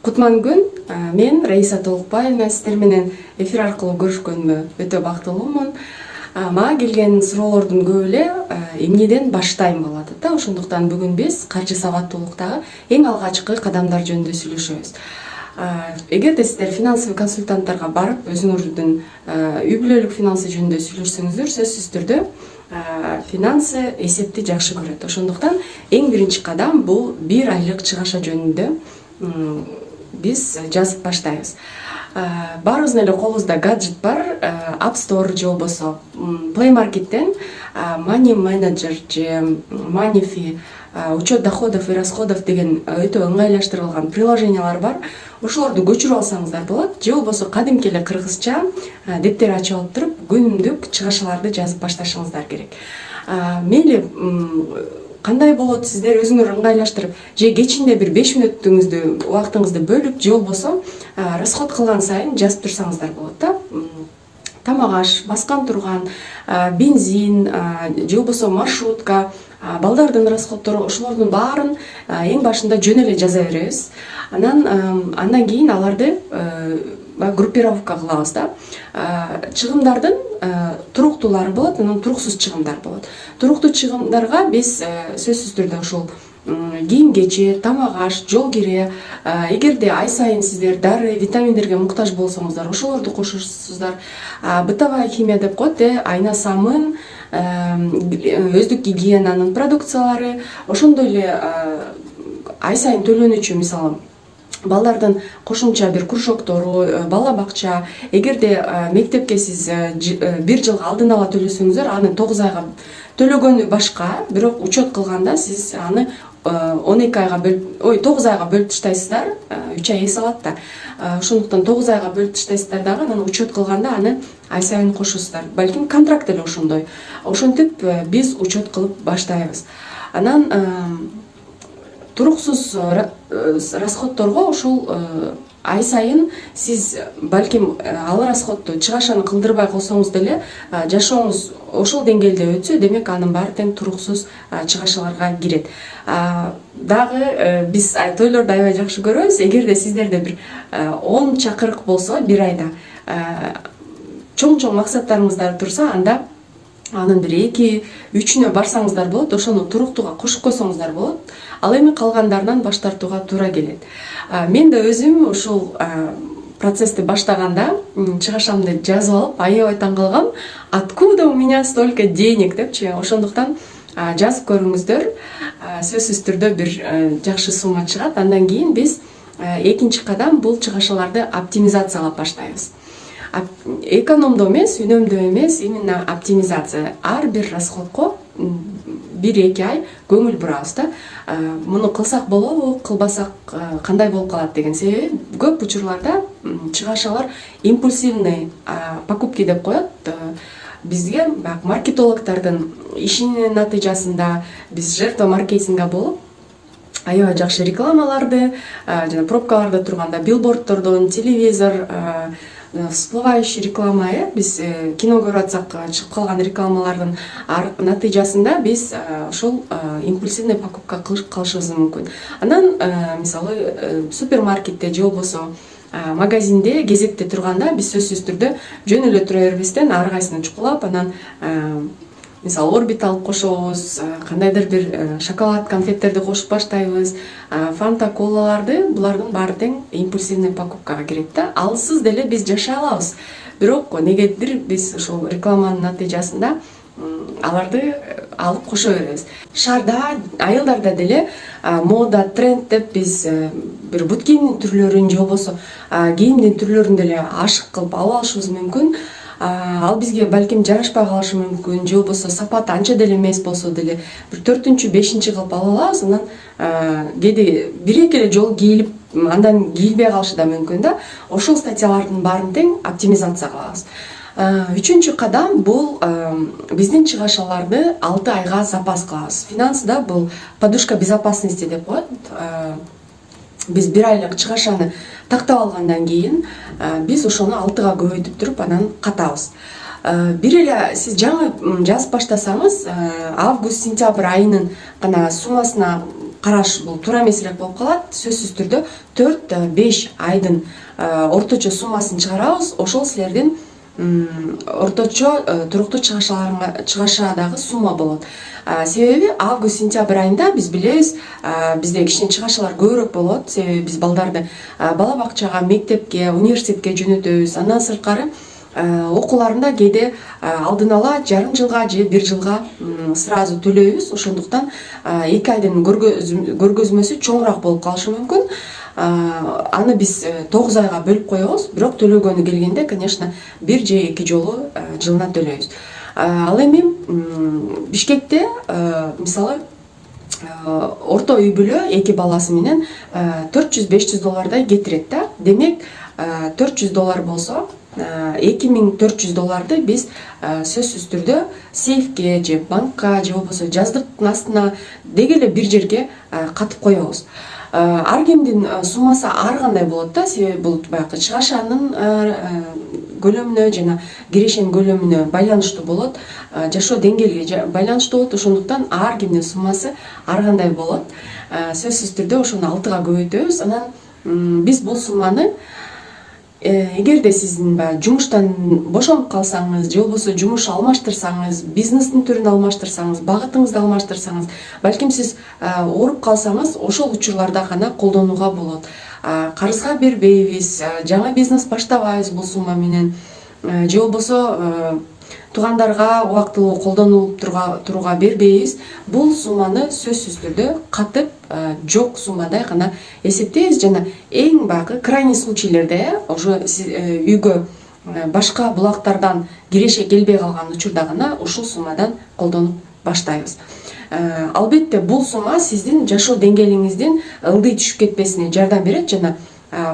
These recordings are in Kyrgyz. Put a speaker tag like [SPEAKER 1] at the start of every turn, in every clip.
[SPEAKER 1] Кутман күн, мен Раиса Толукбаева, сиздер менен эфир аркылуу көрүшкөнүмө өтө бактылуумун. Мага келген суроолордун көбү эле эмнеден баштайм болуп атат да. Ошондуктан бүгүн биз каржы сабаттуулуктагы эң алгачкы кадамдар жөнүндө сүйлөшөбүз. Эгерде сиздер финансовый консультанттарга барып өзүңөрдүн үй бүлөлүк финансы жөнүндө сүйлөшсөңүздөр, сөзсүз түрдө финансы эсепти жакшы көрөт. Ошондуктан эң биринчи кадам бул 1 айлык чыгаша жөнүндө биз жазып баштайбыз. Баарыбыздын эле колубузда гаджет бар, App Store же болбосо Play Market'тен Money Manager же Moneyfi, учет доходов и расходов деген өтө ыңгайлаштырылган приложениялар бар. Ошолорду көчүрүп алсаңыздар болот. Же болбосо кадимки эле кыргызча дептер ачып алып туруп, күнүмдүк чыгашаларды жазып башташыңыздар керек. Мейли кандай болот, сиздер өзүңөр ыңгайлаштырып, же кечинде бир 5 мүнөтүңүздү, убактыңызды бөлүп, же болбосо расход кылган сайын жазып турсаңыздар болот да. Тамак аш, баскан турган, бензин, же болбосо маршрутка, балдардын расходтору, ошолордун баарын эң башында жөн эле жаза беребиз. Андан кийин аларды группировка кылабыз да. Чыгымдардын туруктуулары болот, анан туруксуз чыгымдар болот. Туруктуу чыгымдарга биз сөзсүз түрдө ушул кийим кече, тамак аш, жол кире, эгерде ай сайын сиздер дары, витаминдерге муктаж болсоңуздар, ошолорду кошосуздар. Бытовая химия деп коет, айна самын, өздүк гигиенанын продукциялары, ошондой эле ай сайын төлөнүүчү, мисалы балдардын кошумча бир кружоктору, бала бакча. Эгерде мектепке сиз 1 жылга алдын ала төлөсөңүздөр, аны 9 айга төлөгөнү башка, бирок учет кылганда сиз аны 12 айга бөлүп, 9 айга бөлүп таштайсыздар, 3 ай эс алат да. Ошондуктан 9 айга бөлүп таштайсыздар дагы, анан учет кылганда аны ай сайын кошосуздар. Балким контракт эле ошондой. Ошентип биз учет кылып баштайбыз. Анан туруксуз расходторго ушул ай сайын сиз балким ал расходду чыгашаны кылдырбай койсоңуз деле жашооңуз ошол деңгээлде өтсө, демек анын баары тең туруксуз чыгашаларга кирет. Дагы биз тойлорду аябай жакшы көрөбүз. Эгерде сиздерде бир 10 чакырык болсо, 1 айда чоң максаттарыңыздар турса, анда анын бир 2-3-үнө барсаңыздар болот, ошону туруктууга кошуп койсоңуздар болот. Ал эми калгандарынан баш тартууга туура келет. Мен да өзүм ушул процессти баштаганда чыгашамды жазып алып, аябай таң калгам. Откуда у меня столько денег депчи. Ошондуктан жазып көрүңүздөр. Сөзсүз түрдө бир жакшы сумма чыгат. Андан кийин биз экинчи кадам бул чыгашаларды оптимизациялап баштайбыз. Экономдоо эмес, үнөмдөө эмес, именно оптимизация. Ар бир расходко 1-2 ай көңүл бурабыз да. Муну кылсак болобу, кылбасак кандай болуп калат деген. Себеби көп учурларда чыгашалар импульсивный покупки деп коет. Бизге маркетологдордун ишинин натыйжасында биз жертва маркетинга болуп, аябай жакшы рекламаларды, жана пробкаларда турганда билбордтордон, телевизор, всплывающий реклама, биз кино көрүп атсак чыгып калган рекламалардын натыйжасында биз ошол импульсивный покупка кылып калышыбыз мүмкүн. Анан мисалы супермаркетте же болбосо магазинде кезекте турганда биз сөзсүз түрдө жөн эле тура бербестен ар кайсысын чукулап, анан мисалы орбитал кошобуз, кандайдыр бир шоколад, конфеттерди кошуп баштайбыз, фанта, колаларды, булардын баары тең импульсивный покупкага кирет да. Алсыз деле биз жашай алабыз. Бирок негедир биз ошол рекламанын натыйжасында аларды алып кошо беребиз. Шаарда, айылдарда деле мода, тренд деп биз бир бут кийимдин түрлөрүн же болбосо кийимдин түрлөрүн деле ашык кылып алып алышыбыз мүмкүн. Ал бизге балким жарашпай калышы мүмкүн, же болбосо сапаты анча деле эмес болсо деле бир 4-5 кылып ала алабыз. Анан кээде 1-2 эле жолу кийилип, андан кийилбей калышы да мүмкүн да. Ошол статьялардын баарын тең оптимизация кылабыз. Үчүнчү кадам бул биздин чыгашаларды 6 айга запас кылабыз. Финансыда бул подушка безопасности деп коет. Биз 1 айлык чыгашаны тактап алгандан кийин биз ошону 6га көбөйтүп туруп анан катабыз. Бир эле сиз жаңы жазып баштасаңыз, август, сентябрь айынын гана суммасына караш бул туура эмесирээк болуп калат. Сөзсүз түрдө 4-5 айдын орточо суммасын чыгарабыз. Ошол силердин орточо туруктуу чыгашадагы сумма болот. Себеби август сентябрь айында биз билебиз, бизде кичине чыгашалар көбүрөөк болот. Себеби биз балдарды бала бакчага, мектепке, университетке жөнөтөбүз. Андан сырткары окууларында кээде алдын ала жарым жылга же 1 жылга сразу төлөйбүз. Ошондуктан 2 айдын көргөзмөсү чоңураак болуп калышы мүмкүн. Аны биз 9 айга бөлүп коебуз. Бирок төлөгөнү келгенде, конечно, 1 же 2 жолу жылына төлөйбүз. Ал эми Бишкекте мисалы орто үй бүлө 2 баласы менен $400-500 доллардай кетирет да. Демек $400 болсо, $2400 биз сөзсүз түрдө сейфке же банкка же болбосо жаздыктын астына деги эле бир жерге катып коебуз. Ар кимдин суммасы ар кандай болот да, себеби бул баягы чыгашанын көлөмүнө жана кирешенин көлөмүнө байланыштуу болот, жашоо деңгээлиге байланыштуу болот. Ошондуктан ар кимдин суммасы ар кандай болот. Сөзсүз түрдө ошону 6-га көбөйтөбүз. Анан биз бул сумманы эгерде сиздин жумуштан бошонуп калсаңыз, же болбосо жумуш алмаштырсаңыз, бизнестин түрүн алмаштырсаңыз, багытыңызды алмаштырсаңыз, балким сиз ооруп калсаңыз, ошол учурларда гана колдонууга болот. Карызга бербейбиз, жаңы бизнес баштабайбыз бул сумма менен, же болбосо туугандарга убактылуу колдонуп турууга бербейбиз. Бул сумманы сөзсүз түрдө катып жок суммадай гана эсептейбиз жана эң баягы крайний случайлерде, ошо үйгө башка булактардан киреше келбей калган учурда гана ушул суммадан колдонуп баштайбыз. Албетте бул сумма сиздин жашоо деңгээлиңиздин ылдый түшүп кетпесине жардам берет жана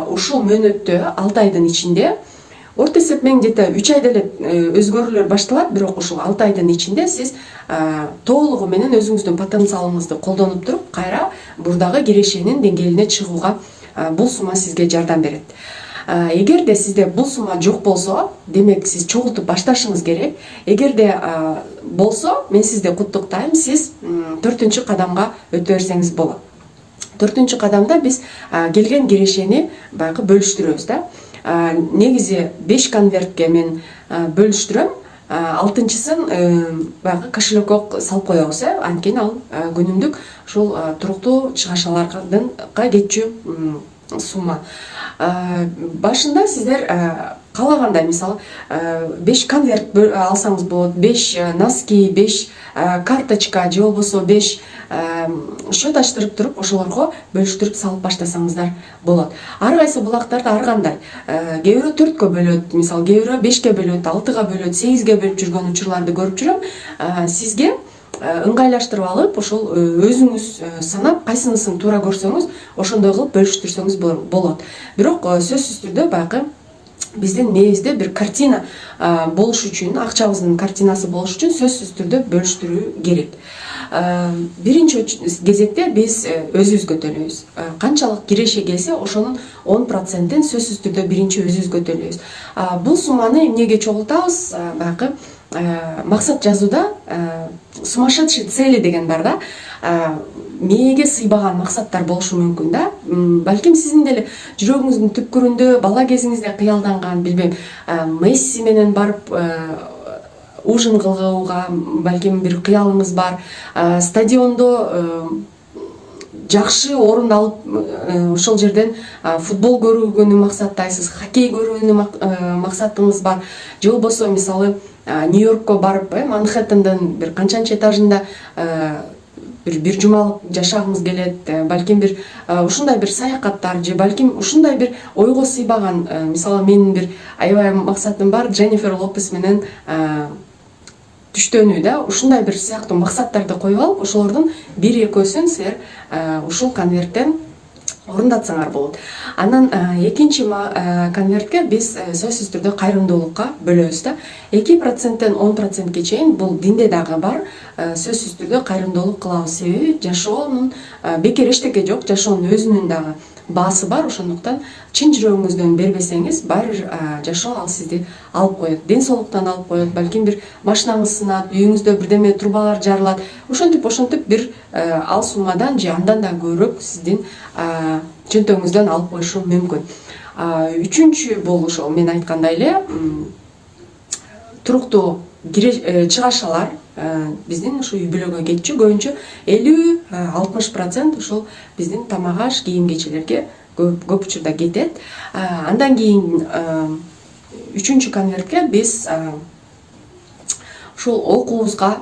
[SPEAKER 1] ушул мөөнөттө 6 айдын ичинде орто эсеп менен где-то 3 айда эле өзгөрүүлөр башталат, бирок ушул 6 айдын ичинде сиз толугу менен өзүңүздүн потенциалыңызды колдонуп туруп, кайра бурдагы кирешенин деңгээлине чыгууга бул сумма сизге жардам берет. Эгерде сизде бул сумма жок болсо, демек сиз чогултуп башташыңыз керек. Эгерде болсо, мен сизди куттуктайм, сиз 4-кадамга өтө берсеңиз болот. 4-кадамда биз келген кирешени баягы бөлүштүрөбүз да. Негизи 5 конвертке мен бөлүштүрөм. 6-сын баягы кошелекке салып коебуз, анткени ал күнүмдүк ушул туруктуу чыгашаларга кетчү сумма. Башында сиздер каалагандай, мисалы 5 конверт алсаңыз болот, 5 носки, 5 карточка же болбосо 5 счет ачтырып туруп ошолорго бөлүштүрүп салып баштасаңыздар болот. Ар кайсы булактарды ар кандай. Кээ бирөө 4кө бөлөт, мисалы кээ бирөө 5ке бөлөт, 6га бөлөт, 8ге бөлүп жүргөн учурларды көрүп жүрөм. Сизге ыңгайлаштырып алып, ошол өзүңүз санап, кайсынысын туура көрсөңүз, ошондой кылып бөлүштүрсөңүз болот. Бирок сөзсүз түрдө баягы биздин мээбизде бир картина болуш үчүн, акчабыздын картинасы болуш үчүн сөзсүз түрдө бөлүштүрүү керек. Биринчи кезекте биз өзүбүзгө төлөйбүз. Канчалык киреше келсе, ошонун 10%-ин сөзсүз түрдө биринчи өзүбүзгө төлөйбүз. Бул сумманы эмнеге чогултабыз? Баягы максат жазууда сумасшедшие цели деген бар да. Мээге сыйбаган максаттар болушу мүмкүн да. Балким сиздин деле жүрөгүңүздүн түпкүрүндө бала кезиңизде кыялданган, билбейм, Месси менен барып ужин кылууга балким бир кыялыңыз бар. Стадиондо жакшы орун алып, ошол жерден футбол көрүүгөнү максаттайсыз, хоккей көрүүнү максатыңыз бар. Же болбосо мисалы Нью-Йоркко барып, Манхэттенден бир канчанчы этажында бир жумалык жашагыңыз келет, балким бир ушундай бир саякаттар же балким ушундай бир ойго сыйбаган, мисалы менин бир аябай максатым бар, Дженнифер Лопес менен түштөнүү да, ушундай бир сыяктуу максаттарды коюп алып, ошолордун 1-2-өсүн силер ушул конверттен орундатсаңар болот. Анан экинчи конвертке биз сөзсүз түрдө кайрымдуулукка бөлөбүз да. 2%-тен 10%ке чейин бул динде дагы бар. Сөзсүз түрдө кайрымдуулук кылабыз, себеби жашоонун бекер эчтеке жок, жашоонун өзүнүн дагы баасы бар. Ошондуктан чын жүрөгүңүздөн бербесеңиз баары бир жашоо ал сизди алып коет, ден соолуктан алып коет, балким бир машинаңыз сынат, үйүңүздө бирдеме трубалар жарылат. Ошентип бир ал суммадан же андан да көбүрөөк сиздин чөнтөгүңүздөн алып коюшу мүмкүн. Үчүнчү бул ошол мен айткандай эле туруктуу чыгашалар биздин ушу үй бүлөгө кетчү көбүнчө 50-60% ушул биздин тамак аш, кийим кечелерге көп учурда кетет. Андан кийин үчүнчү конвертке биз ушул окуубузга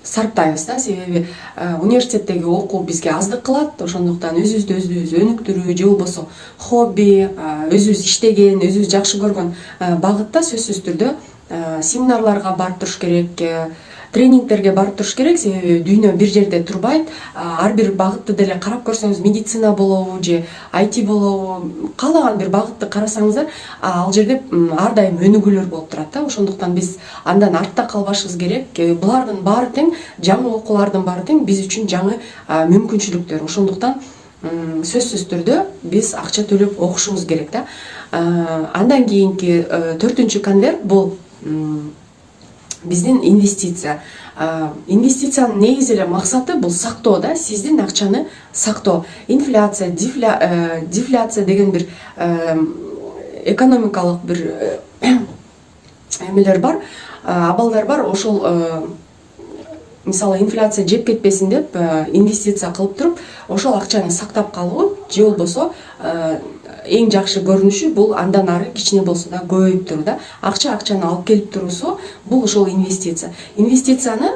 [SPEAKER 1] сарптайбыз да, себеби университеттеги окуу бизге аздык кылат. Ошондуктан өзүбүз өнүктүрүү же болбосо хобби, өзүбүз иштеген, өзүбүз жакшы көргөн багытта сөзсүз түрдө семинарларга барып туруш керек, тренингтерге барып туруш керек. Себеби дүйнө бир жерде турбайт. Ар бир багытты деле карап көрсөңүз, медицина болобу же IT болобу, каалаган бир багытты карасаңыздар, ал жерде ар дайым өнүгүүлөр болуп турат да. Ошондуктан биз андан артта калбашыбыз керек. Булардын баары тең, жаңы окуулардын баары тең биз үчүн жаңы мүмкүнчүлүктөр. Ошондуктан сөзсүз түрдө биз акча төлөп окушубуз керек да. Андан кийинки 4-үнчү конверт бул биздин инвестиция. Инвестициянын негизи эле максаты бул сактоо да, сиздин акчаны сактоо. Инфляция, дефляция деген бир экономикалык бир эмелер бар, абалдар бар. Ошол мисалы инфляция жеп кетпесин деп инвестиция кылып туруп, ошол акчаны сактап калуу же болбосо эң жакшы көрүнүшү бул андан ары кичине болсо да көбөйүп туруу да. Акчаны алып келип туруусу бул ошол инвестиция. Инвестицияны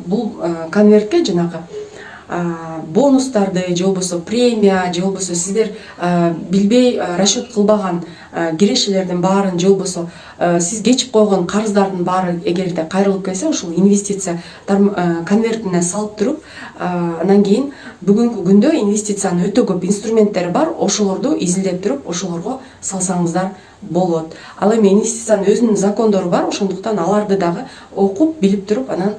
[SPEAKER 1] бул конвертке жанагы бонустарды же болбосо премия же болбосо сиздер билбей расчет кылбаган кирешелердин баарын же болбосо сиз кечип койгон карыздардын баары эгерде кайрылып келсе, ушул инвестиция конвертине салып туруп, анан кийин бүгүнкү күндө инвестициянын өтө көп инструменттери бар. Ошолорду изилдеп туруп, ошолорго салсаңыздар болот. Ал эми инвестициянын өзүнүн закондору бар. Ошондуктан аларды дагы окуп, билип туруп, анан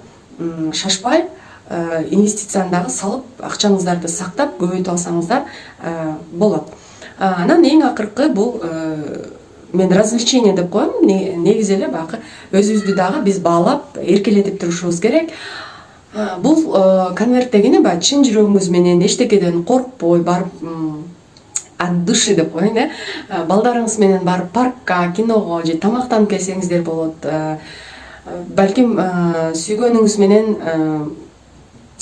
[SPEAKER 1] шашпай инвестицияны дагы салып, акчаңыздарды сактап, көбөйтүп алсаңыздар болот. Анан эң акыркы бул мен развлечение деп коем. Негизи эле баягы өзүбүздү дагы биз баалап, эркелетип турушубуз керек. Бул конверт дегени баягы чын жүрөгүңүз менен эчтекеден коркпой барып от души деп коеюн, балдарыңыз менен барып паркка, киного же тамактанып келсеңиздер болот. Балким сүйгөнүңүз менен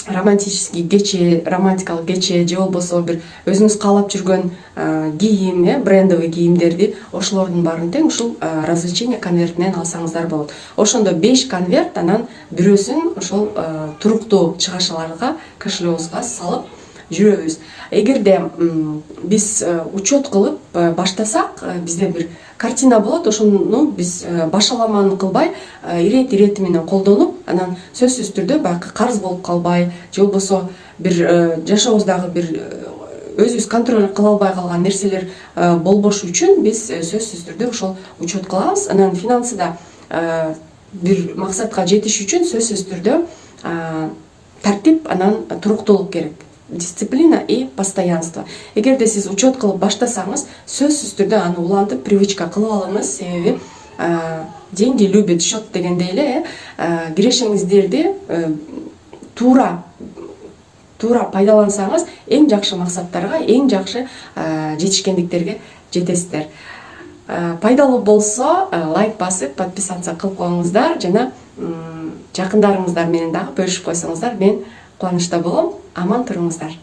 [SPEAKER 1] романтикалык кече же болбосо бир өзүңүз каалап жүргөн кийим, брендовый кийимдерди, ошолордун баарын тең ушул развлечение конвертинен алсаңыздар болот. Ошондо 5 конверт, анан бирөөсүн ошол туруктуу чыгашаларга, кошелегибизга салып жүрөбүз. Эгерде биз учет кылып баштасак, бизде бир картина болот. Ошону биз башаламаны кылбай, ирети менен колдонуп, анан сөзсүз түрдө баягы карыз болуп калбай, же болбосо бир жашообуздагы бир өзүбүз контроль кыла албай калган нерселер болбошу үчүн биз сөзсүз түрдө ошол учет кылабыз. Анан финансыда бир максатка жетиш үчүн сөзсүз түрдө тартип, анан туруктуулук керек. Дисциплина и постоянство. Эгерде сиз учет кылып баштасаңыз, сөзсүз түрдө аны улантып, привычка кылып алыңыз. Себеби деньги любит счет дегендей эле, кирешеңиздерди туура пайдалансаңыз, эң жакшы максаттарга, эң жакшы жетишкендиктерге жетесиздер. Пайдалуу болсо лайк басып, подписаться кылып коюңуздар, жана жакындарыңыздар менен дагы бөлүшүп койсоңуздар, мен кубанычта болом. Аман туруңуздар.